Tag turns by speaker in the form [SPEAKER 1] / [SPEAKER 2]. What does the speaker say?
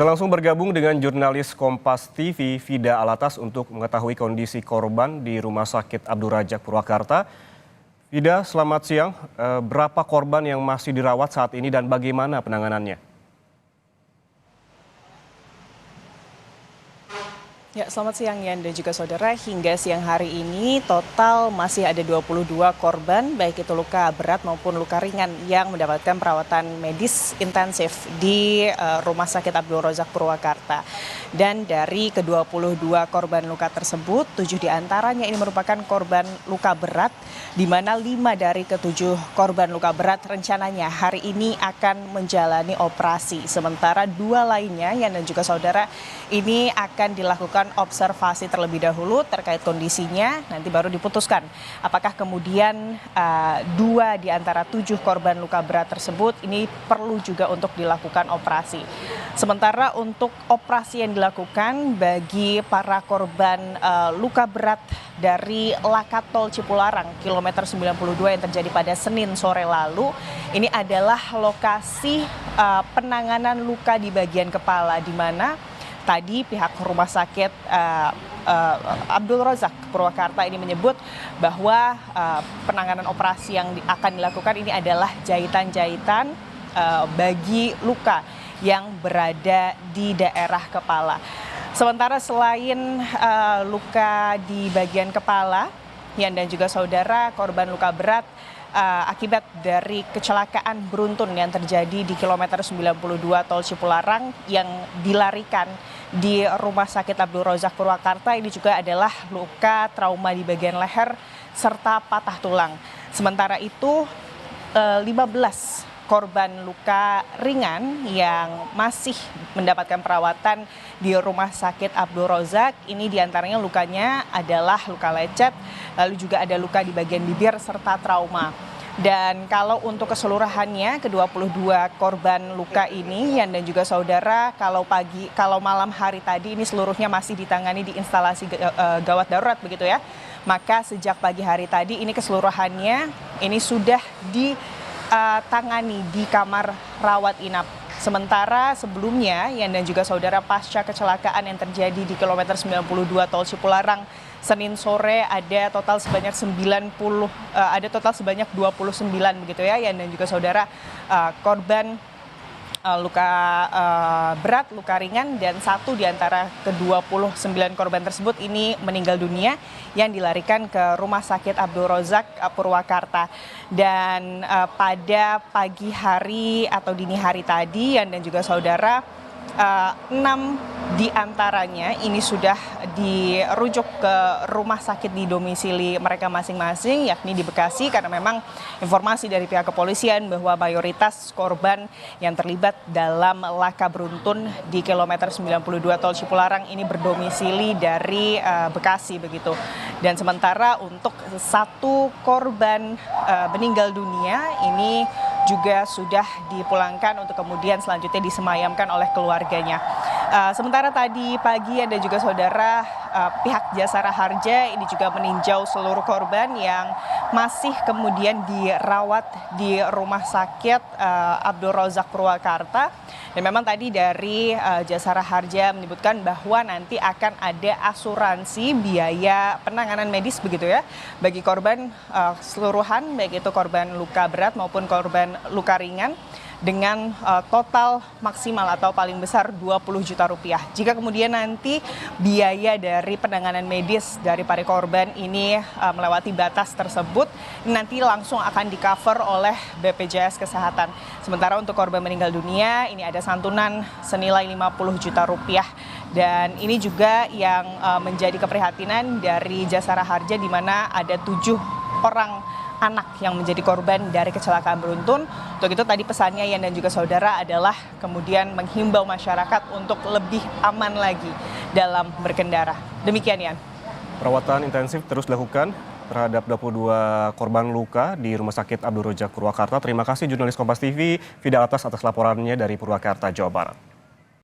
[SPEAKER 1] Kita langsung bergabung dengan jurnalis Kompas TV, Vida Alatas, untuk mengetahui kondisi korban di Rumah Sakit Abdul Razak Purwakarta. Vida, selamat siang. Berapa korban yang masih dirawat saat ini dan bagaimana penanganannya?
[SPEAKER 2] Ya, selamat siang Yan dan juga saudara. Hingga siang hari ini total masih ada 22 korban, baik itu luka berat maupun luka ringan yang mendapatkan perawatan medis intensif di Rumah Sakit Abdul Razak Purwakarta. Dan dari ke-22 korban luka tersebut, 7 diantaranya ini merupakan korban luka berat, di mana 5 dari ke-7 korban luka berat rencananya hari ini akan menjalani operasi. Sementara 2 lainnya, Yan dan juga saudara, ini akan dilakukan observasi terlebih dahulu terkait kondisinya, nanti baru diputuskan apakah kemudian 2 di antara 7 korban luka berat tersebut ini perlu juga untuk dilakukan operasi. Sementara untuk operasi yang dilakukan bagi para korban luka berat dari Laka Tol Cipularang kilometer 92 yang terjadi pada Senin sore lalu, ini adalah lokasi penanganan luka di bagian kepala, di mana tadi pihak Rumah Sakit Abdul Razak Purwakarta ini menyebut bahwa penanganan operasi yang akan dilakukan ini adalah jahitan-jahitan bagi luka yang berada di daerah kepala. Sementara selain luka di bagian kepala, Yan dan juga saudara, korban luka berat akibat dari kecelakaan beruntun yang terjadi di kilometer 92 Tol Cipularang yang dilarikan di Rumah Sakit Abdul Razak Purwakarta, ini juga adalah luka trauma di bagian leher serta patah tulang. Sementara itu 15 korban luka ringan yang masih mendapatkan perawatan di Rumah Sakit Abdul Razak, ini diantaranya lukanya adalah luka lecet, lalu juga ada luka di bagian bibir serta trauma. Dan kalau untuk keseluruhannya ke-22 korban luka ini, Yan dan juga saudara, kalau malam hari tadi ini seluruhnya masih ditangani di instalasi gawat darurat begitu ya. Maka sejak pagi hari tadi ini keseluruhannya ini sudah ditangani di kamar rawat inap. Sementara sebelumnya, Yan dan juga saudara, pasca kecelakaan yang terjadi di kilometer 92 Tol Cipularang Senin sore ada total sebanyak 29 begitu ya, Yan dan juga saudara, korban luka berat, luka ringan, dan 1 di antara ke-29 korban tersebut ini meninggal dunia yang dilarikan ke Rumah Sakit Abdul Razak Purwakarta. Dan pada pagi hari atau dini hari tadi, Yan dan juga saudara, 6 di antaranya ini sudah dirujuk ke rumah sakit di domisili mereka masing-masing, yakni di Bekasi, karena memang informasi dari pihak kepolisian bahwa mayoritas korban yang terlibat dalam laka beruntun di kilometer 92 Tol Cipularang ini berdomisili dari Bekasi begitu. Dan sementara untuk 1 korban meninggal dunia ini juga sudah dipulangkan untuk kemudian selanjutnya disemayamkan oleh keluarganya. Sementara tadi pagi ada juga saudara, pihak Jasara Harja ini juga meninjau seluruh korban yang masih kemudian dirawat di Rumah Sakit Abdul Razak Purwakarta. Dan memang tadi dari Jasara Harja menyebutkan bahwa nanti akan ada asuransi biaya penanganan medis begitu ya bagi korban keseluruhan, baik itu korban luka berat maupun korban luka ringan, dengan total maksimal atau paling besar 20 juta rupiah. Jika kemudian nanti biaya dari penanganan medis dari para korban ini melewati batas tersebut, nanti langsung akan di-cover oleh BPJS Kesehatan. Sementara untuk korban meninggal dunia ini ada santunan senilai 50 juta rupiah. Dan ini juga yang menjadi keprihatinan dari Jasara Harja, di mana ada 7 orang anak yang menjadi korban dari kecelakaan beruntun. Untuk itu tadi pesannya, Yan dan juga saudara, adalah kemudian menghimbau masyarakat untuk lebih aman lagi dalam berkendara. Demikian, Yan.
[SPEAKER 1] Perawatan intensif terus dilakukan terhadap 22 korban luka di Rumah Sakit Abdul Razak Purwakarta. Terima kasih jurnalis Kompas TV, Vida Alatas, atas laporannya dari Purwakarta, Jawa Barat.